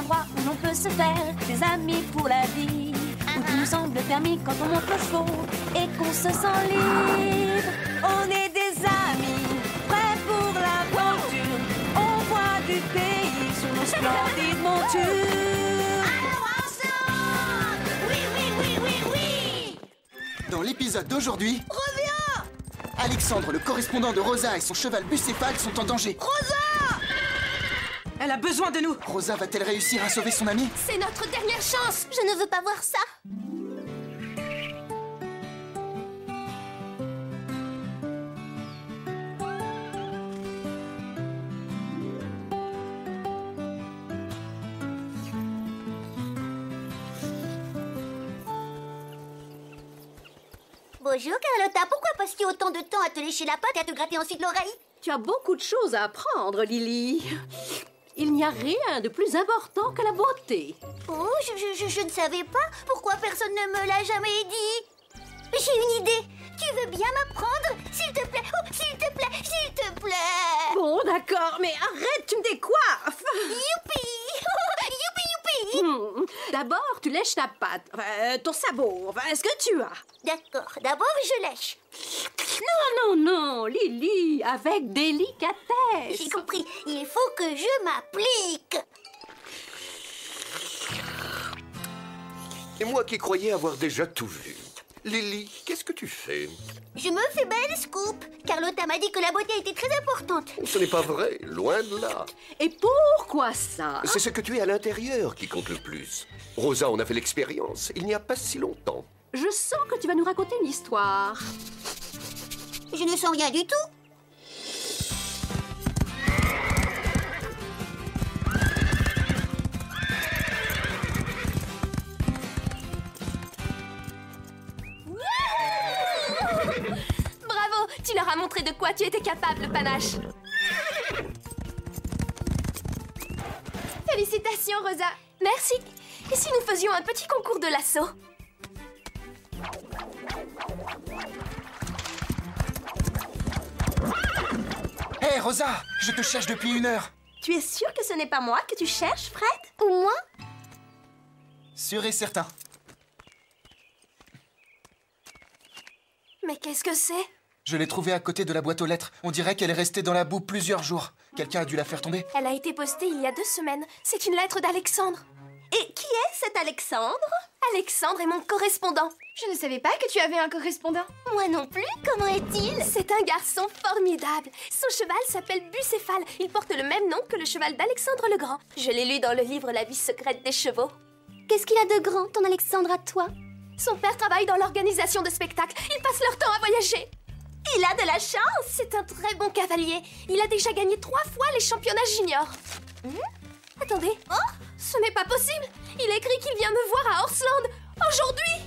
endroit où l'on peut se faire des amis pour la vie, où tout nous semble permis quand on monte le chaud et qu'on se sent libre. On est des amis, prêts pour l'aventure. On voit du pays sur nos splendides montures. Alors ensemble! Oui, oui, oui, oui, oui! Dans l'épisode d'aujourd'hui, Reviens! Alexandre, le correspondant de Rosa, et son cheval bucéphale sont en danger. Rosa! Elle a besoin de nous. Rosa va-t-elle réussir à sauver son ami? C'est notre dernière chance. Je ne veux pas voir ça. Bonjour Carlotta, pourquoi passes-tu autant de temps à te lécher la patte et à te gratter ensuite l'oreille? Tu as beaucoup de choses à apprendre, Lily. Il n'y a rien de plus important que la beauté. Oh, je ne savais pas. Pourquoi personne ne me l'a jamais dit? J'ai une idée. Tu veux bien m'apprendre? S'il te plaît. Oh, s'il te plaît, s'il te plaît. Bon, d'accord, mais arrête, tu me décoiffes. Youpi! Youpi, youpi! D'abord, tu lèches ta patte, ton sabot, ce que tu as. D'accord, d'abord je lèche. Non, non, non, Lily, avec délicatesse. J'ai compris, il faut que je m'applique. Et moi qui croyais avoir déjà tout vu. Lily, qu'est-ce que tu fais? Je me fais belle, Scoop. Carlotta m'a dit que la beauté était très importante. Ce n'est pas vrai, loin de là. Et pourquoi ça? C'est ce que tu es à l'intérieur qui compte le plus. Rosa en a fait l'expérience, il n'y a pas si longtemps. Je sens que tu vas nous raconter une histoire. Je ne sens rien du tout. Bravo, tu leur as montré de quoi tu étais capable, Panache. Félicitations, Rosa. Merci. Et si nous faisions un petit concours de lasso? Hé, Rosa, je te cherche depuis 1 heure. Tu es sûr que ce n'est pas moi que tu cherches, Fred? Ou moi? Sûr et certain. Mais qu'est-ce que c'est? Je l'ai trouvée à côté de la boîte aux lettres. On dirait qu'elle est restée dans la boue plusieurs jours. Quelqu'un a dû la faire tomber. Elle a été postée il y a 2 semaines. C'est une lettre d'Alexandre. Et qui est cet Alexandre? Alexandre est mon correspondant. Je ne savais pas que tu avais un correspondant. Moi non plus, comment est-il? C'est un garçon formidable. Son cheval s'appelle Bucéphale. Il porte le même nom que le cheval d'Alexandre le Grand. Je l'ai lu dans le livre La vie secrète des chevaux. Qu'est-ce qu'il a de grand, ton Alexandre, à toi? Son père travaille dans l'organisation de spectacles. Ils passent leur temps à voyager. Il a de la chance. C'est un très bon cavalier. Il a déjà gagné 3 fois les championnats juniors. Attendez. Oh, ce n'est pas possible. Il écrit qu'il vient me voir à Horsland aujourd'hui.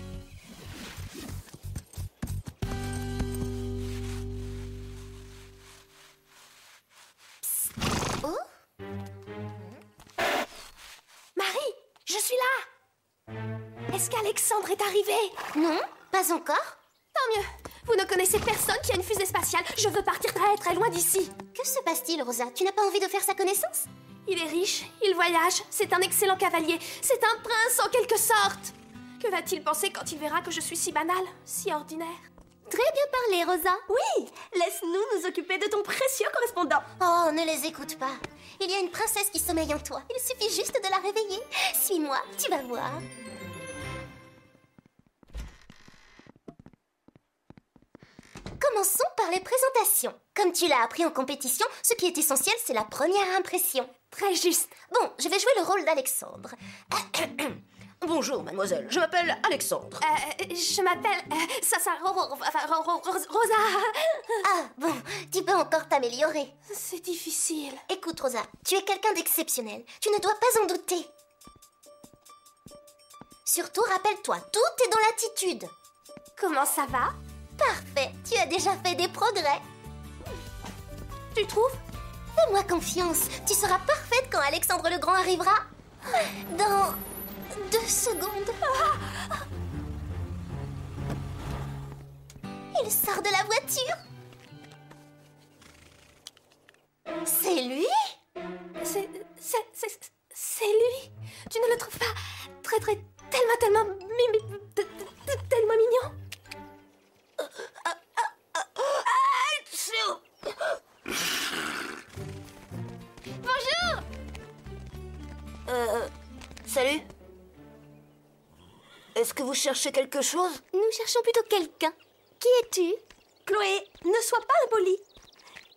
Oh? Marie, je suis là. Est-ce qu'Alexandre est arrivé? Non, pas encore. Tant mieux. Vous ne connaissez personne qui a une fusée spatiale. Je veux partir très très loin d'ici. Que se passe-t-il, Rosa? Tu n'as pas envie de faire sa connaissance? Il est riche, il voyage, c'est un excellent cavalier, c'est un prince en quelque sorte. Que va-t-il penser quand il verra que je suis si banale, si ordinaire? Très bien parlé, Rosa. Oui, laisse-nous nous occuper de ton précieux correspondant. Oh, ne les écoute pas. Il y a une princesse qui sommeille en toi. Il suffit juste de la réveiller. Suis-moi, tu vas voir. Commençons par les présentations. Comme tu l'as appris en compétition, ce qui est essentiel, c'est la première impression. Très juste. Bon, je vais jouer le rôle d'Alexandre. Bonjour, mademoiselle. Je m'appelle Alexandre. Je m'appelle... Rosa. Ah, bon, tu peux encore t'améliorer. C'est difficile. Écoute, Rosa, tu es quelqu'un d'exceptionnel. Tu ne dois pas en douter. Surtout, rappelle-toi, tout est dans l'attitude. Comment ça va? Parfait, tu as déjà fait des progrès. Tu trouves? Fais-moi confiance, tu seras parfaite quand Alexandre le Grand arrivera. Dans 2 secondes. Il sort de la voiture. C'est lui? C'est lui. Est-ce que vous cherchez quelque chose? Nous cherchons plutôt quelqu'un. Qui es-tu? Chloé, ne sois pas impolie.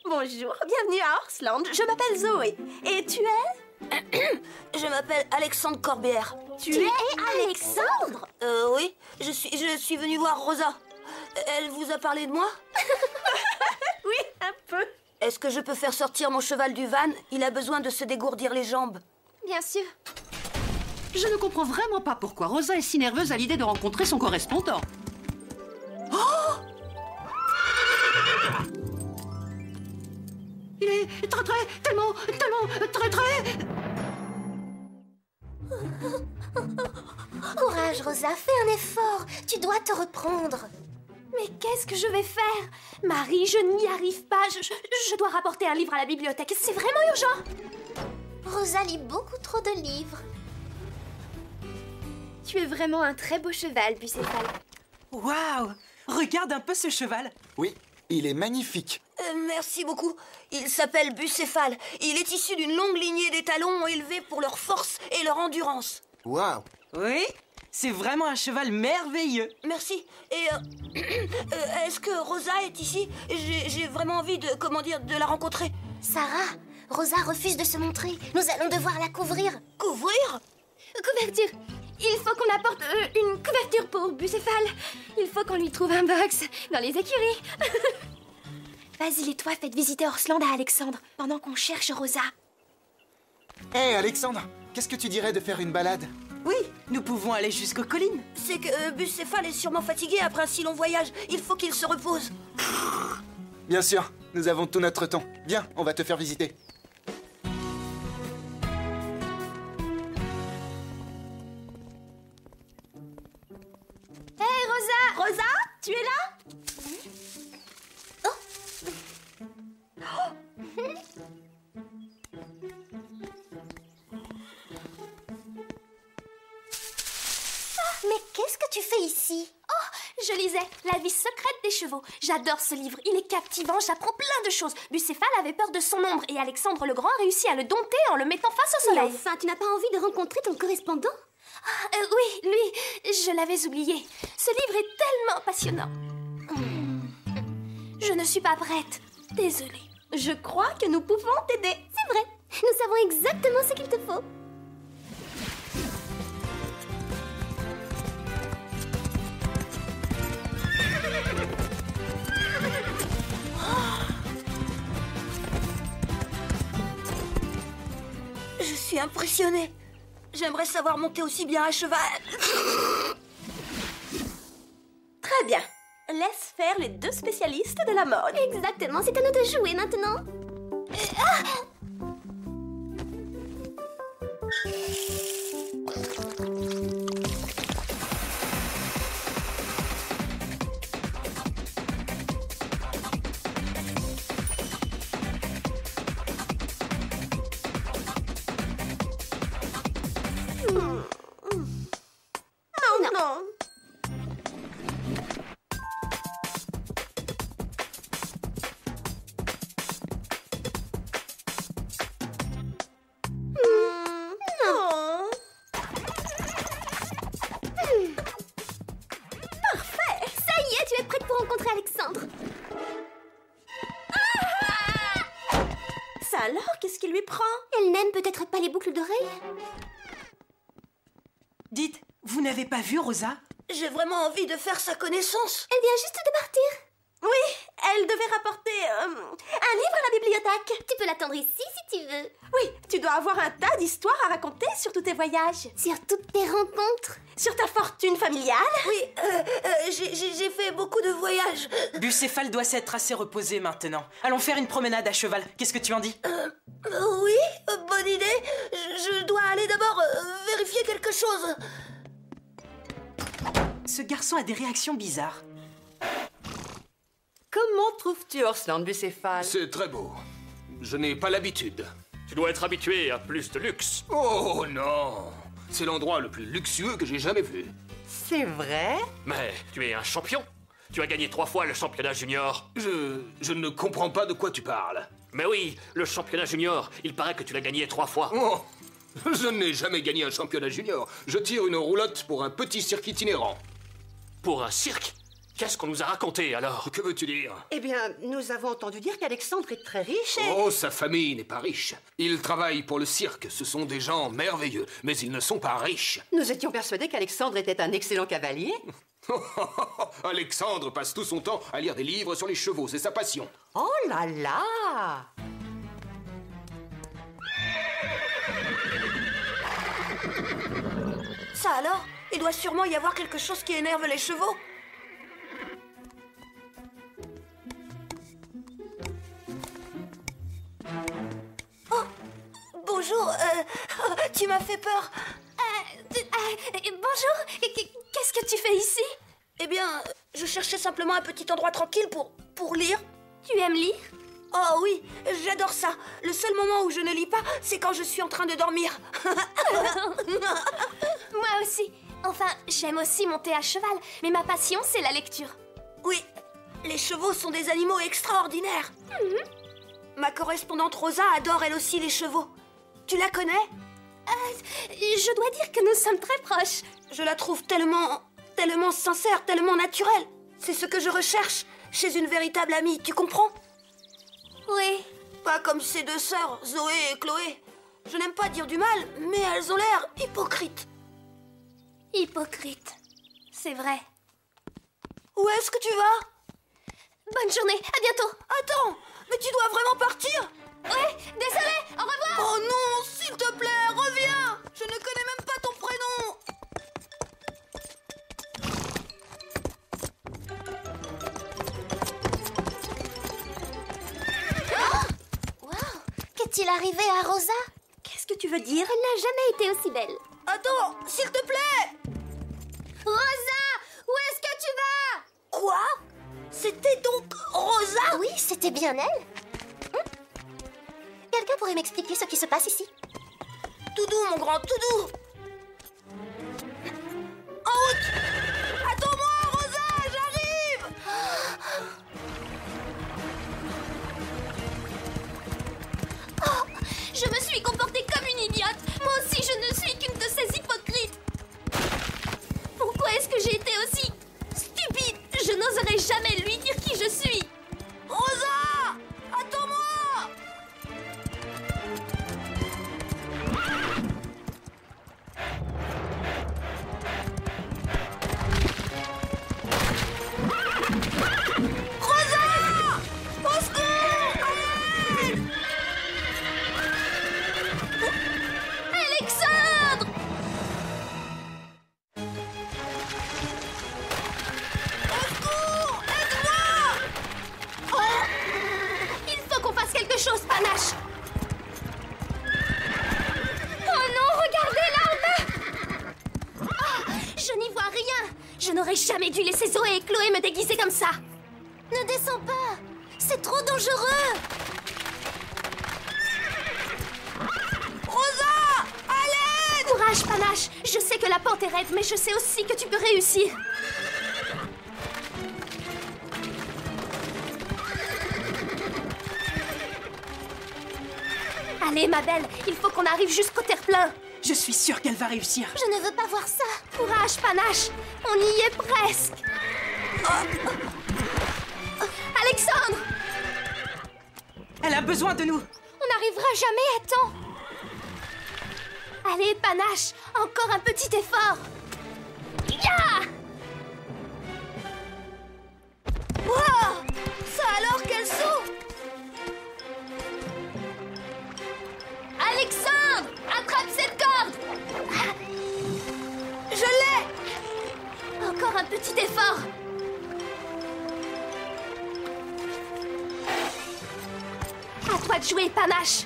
Bonjour, bienvenue à Horsland. Je m'appelle Zoé. Et tu es? Je m'appelle Alexandre Corbière. Tu es Alexandre? Oui, je suis venue voir Rosa. Elle vous a parlé de moi? Oui, un peu. Est-ce que je peux faire sortir mon cheval du van? Il a besoin de se dégourdir les jambes. Bien sûr. Je ne comprends vraiment pas pourquoi Rosa est si nerveuse à l'idée de rencontrer son correspondant. Oh! Il est très, tellement, très... Courage, Rosa, fais un effort. Tu dois te reprendre. Mais qu'est-ce que je vais faire? Marie, je n'y arrive pas. Je dois rapporter un livre à la bibliothèque. C'est vraiment urgent. Rosa lit beaucoup trop de livres. Tu es vraiment un très beau cheval, Bucéphale. Waouh! Regarde un peu ce cheval. Oui, il est magnifique. Merci beaucoup. Il s'appelle Bucéphale. Il est issu d'une longue lignée d'étalons élevés pour leur force et leur endurance. Waouh! Oui, c'est vraiment un cheval merveilleux. Merci. Et est-ce que Rosa est ici? J'ai vraiment envie de la rencontrer. Sarah, Rosa refuse de se montrer. Nous allons devoir la couvrir. Couvrir? Couverture. Il faut qu'on apporte une couverture pour Bucéphale. Il faut qu'on lui trouve un box dans les écuries. Vas-y, et toi, faites visiter Horsland à Alexandre pendant qu'on cherche Rosa. Hé, Alexandre, qu'est-ce que tu dirais de faire une balade? Oui, nous pouvons aller jusqu'aux collines. C'est que Bucéphale est sûrement fatigué après un si long voyage. Il faut qu'il se repose. Bien sûr, nous avons tout notre temps. Viens, on va te faire visiter. Hé, Rosa! Rosa, tu es là? Mais qu'est-ce que tu fais ici? Oh, je lisais La vie secrète des chevaux. J'adore ce livre, il est captivant, j'apprends plein de choses. Bucéphale avait peur de son ombre et Alexandre le Grand réussit à le dompter en le mettant face au Mais soleil. enfin, tu n'as pas envie de rencontrer ton correspondant? Oui, lui, je l'avais oublié. Ce livre est tellement passionnant. Je ne suis pas prête. Désolée. Je crois que nous pouvons t'aider. C'est vrai, nous savons exactement ce qu'il te faut. Je suis impressionnée. J'aimerais savoir monter aussi bien à cheval. Très bien. Laisse faire les deux spécialistes de la mode. Exactement, c'est à nous de jouer maintenant. Non. Non. Ça y est, tu es prête pour rencontrer Alexandre. Ça alors, qu'est-ce qui lui prend? Elle n'aime peut-être pas les boucles d'oreilles? Dites, vous n'avez pas vu Rosa? J'ai vraiment envie de faire sa connaissance. Elle vient juste de partir. Oui, elle devait rapporter un livre à la bibliothèque. Tu peux l'attendre ici si tu veux. Oui, tu dois avoir un tas d'histoires à raconter sur tous tes voyages. Sur toutes tes rencontres. Sur ta fortune familiale. Oui, j'ai fait beaucoup de voyages. Bucéphale doit s'être assez reposé maintenant. Allons faire une promenade à cheval. Qu'est-ce que tu en dis? Oui, bonne idée. Je dois aller d'abord vérifier quelque chose. Ce garçon a des réactions bizarres. Comment trouves-tu Horsland, Bucéphale? C'est très beau. Je n'ai pas l'habitude. Tu dois être habitué à plus de luxe. Oh non! C'est l'endroit le plus luxueux que j'ai jamais vu. C'est vrai? Mais tu es un champion. Tu as gagné 3 fois le championnat junior. Je ne comprends pas de quoi tu parles. Mais oui, le championnat junior, il paraît que tu l'as gagné 3 fois. Oh! Je n'ai jamais gagné un championnat junior. Je tire une roulotte pour un petit cirque itinérant. Pour un cirque? Qu'est-ce qu'on nous a raconté alors? Que veux-tu dire? Eh bien, nous avons entendu dire qu'Alexandre est très riche et... Oh, sa famille n'est pas riche. Ils travaillent pour le cirque. Ce sont des gens merveilleux, mais ils ne sont pas riches. Nous étions persuadés qu'Alexandre était un excellent cavalier. Alexandre passe tout son temps à lire des livres sur les chevaux, c'est sa passion. Oh là là! Ça alors? Il doit sûrement y avoir quelque chose qui énerve les chevaux. Oh! Bonjour, tu m'as fait peur. Bonjour, qu'est-ce que tu fais ici? Eh bien, je cherchais simplement un petit endroit tranquille pour lire. Tu aimes lire? Oh oui, j'adore ça. Le seul moment où je ne lis pas, c'est quand je suis en train de dormir. Moi aussi. Enfin, j'aime aussi monter à cheval, mais ma passion, c'est la lecture. Oui, les chevaux sont des animaux extraordinaires. Ma correspondante Rosa adore elle aussi les chevaux. Tu la connais? Je dois dire que nous sommes très proches. Je la trouve tellement sincère, tellement naturelle. C'est ce que je recherche chez une véritable amie, tu comprends? Oui. Pas comme ces deux sœurs, Zoé et Chloé. Je n'aime pas dire du mal, mais elles ont l'air hypocrites. Hypocrite. C'est vrai. Où est-ce que tu vas? Bonne journée, à bientôt. Attends, mais tu dois vraiment partir? Ouais, désolé, au revoir. Oh non, s'il te plaît, reviens. Je ne connais même pas ton prénom. Waouh! Qu'est-il arrivé à Rosa? Qu'est-ce que tu veux dire? Elle n'a jamais été aussi belle. Attends, s'il te plaît. Rosa! Où est-ce que tu vas? Quoi? C'était donc Rosa? Oui, c'était bien elle. Quelqu'un pourrait m'expliquer ce qui se passe ici? Tout doux, mon grand, tout doux. En route! Attends-moi, Rosa, j'arrive! Oh, je me suis comportée comme une idiote. Moi aussi, je ne suis qu'une de ces hypocrites. Pourquoi est-ce que j'ai été aussi stupide? Je n'oserais jamais lui dire qui je suis. Rosa! Attends-moi! Rosa! Au secours! Aide! Alexandre! Au secours! Aide-moi! Oh! Il faut qu'on fasse quelque chose, Panache! Oh non, regardez là en bas! Oh, je n'y vois rien! Je n'aurais jamais dû laisser Zoé et Chloé me déguiser comme ça! Ne descends pas! C'est trop dangereux! Rosa! À l'aide! Courage, Panache! Je sais que la pente est raide, mais je sais aussi que tu peux réussir! Allez, ma belle, il faut qu'on arrive jusqu'au terre-plein! Je suis sûre qu'elle va réussir. Je ne veux pas voir ça! Courage, Panache! On y est presque! Alexandre! Elle a besoin de nous. On n'arrivera jamais à temps! Allez, Panache! Encore un petit effort! Ya! Wow! Ça alors, quel saut! Alexandre! Attrape cette corde! Je l'ai! Encore un petit effort! À toi de jouer, Panache!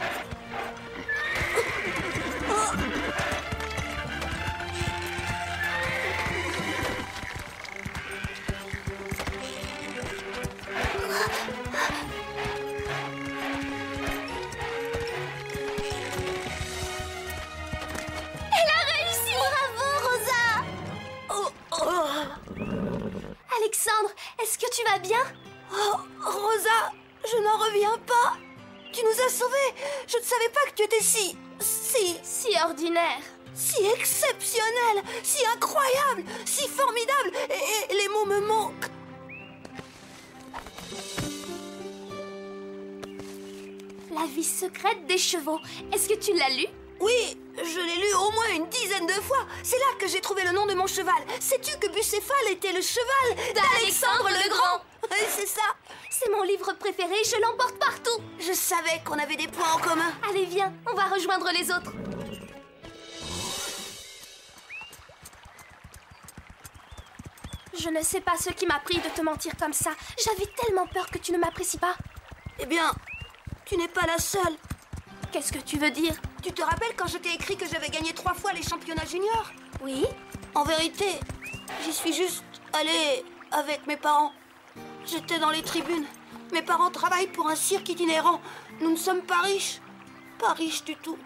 Elle a réussi! Bravo, Rosa! Alexandre, est-ce que tu vas bien? Oh, Rosa, je n'en reviens pas. Tu nous as sauvés. Je ne savais pas que tu étais si Si ordinaire. Si exceptionnel, si incroyable, si formidable, et les mots me manquent. La vie secrète des chevaux. Est-ce que tu l'as lu? Oui, je l'ai lu au moins une dizaine de fois. C'est là que j'ai trouvé le nom de mon cheval. Sais-tu que Bucéphale était le cheval d'Alexandre le Grand? Oui, c'est ça. C'est mon livre préféré, je l'emporte partout. Je savais qu'on avait des points en commun. Allez, viens, on va rejoindre les autres. Je ne sais pas ce qui m'a pris de te mentir comme ça. J'avais tellement peur que tu ne m'apprécies pas. Eh bien, tu n'es pas la seule. Qu'est-ce que tu veux dire? Tu te rappelles quand je t'ai écrit que j'avais gagné 3 fois les championnats juniors? Oui. En vérité, j'y suis juste allée avec mes parents. J'étais dans les tribunes. Mes parents travaillent pour un cirque itinérant. Nous ne sommes pas riches. Pas riches du tout.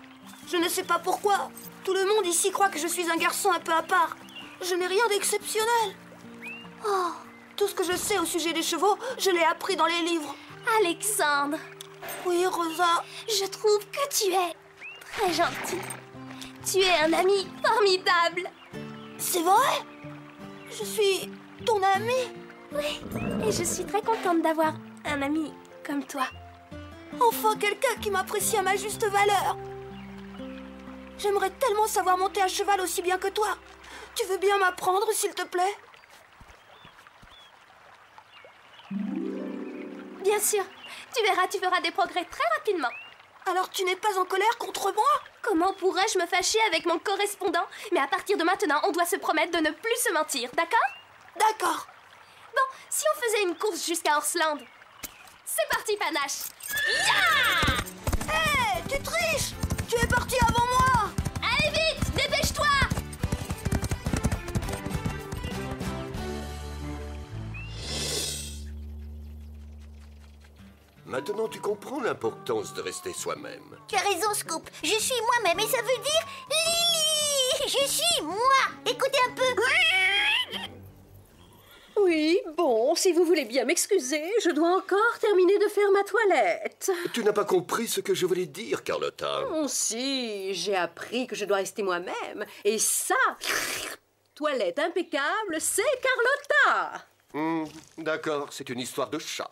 Je ne sais pas pourquoi. Tout le monde ici croit que je suis un garçon un peu à part. Je n'ai rien d'exceptionnel. Oh, tout ce que je sais au sujet des chevaux, je l'ai appris dans les livres. Alexandre. Oui, Rosa. Je trouve que tu es très gentil. Tu es un ami formidable. C'est vrai? Je suis ton ami? Oui, et je suis très contente d'avoir un ami comme toi. Enfin, quelqu'un qui m'apprécie à ma juste valeur. J'aimerais tellement savoir monter à cheval aussi bien que toi. Tu veux bien m'apprendre, s'il te plaît? Bien sûr. Tu verras, tu feras des progrès très rapidement. Alors tu n'es pas en colère contre moi? Comment pourrais-je me fâcher avec mon correspondant? Mais à partir de maintenant, on doit se promettre de ne plus se mentir, d'accord? D'accord. Bon, si on faisait une course jusqu'à Horseland. C'est parti, Panache. Yeah! Hé, tu triches! Tu es parti avant moi! Allez vite, dépêche-toi! Maintenant, tu comprends l'importance de rester soi-même. Tu as raison, Scoop. Je suis moi-même et ça veut dire Lily. Je suis moi. Écoutez un peu. Oui, bon, si vous voulez bien m'excuser, je dois encore terminer de faire ma toilette. Tu n'as pas compris ce que je voulais dire, Carlotta. Oh, si, j'ai appris que je dois rester moi-même. Et ça, toilette impeccable, c'est Carlotta. D'accord, c'est une histoire de chat.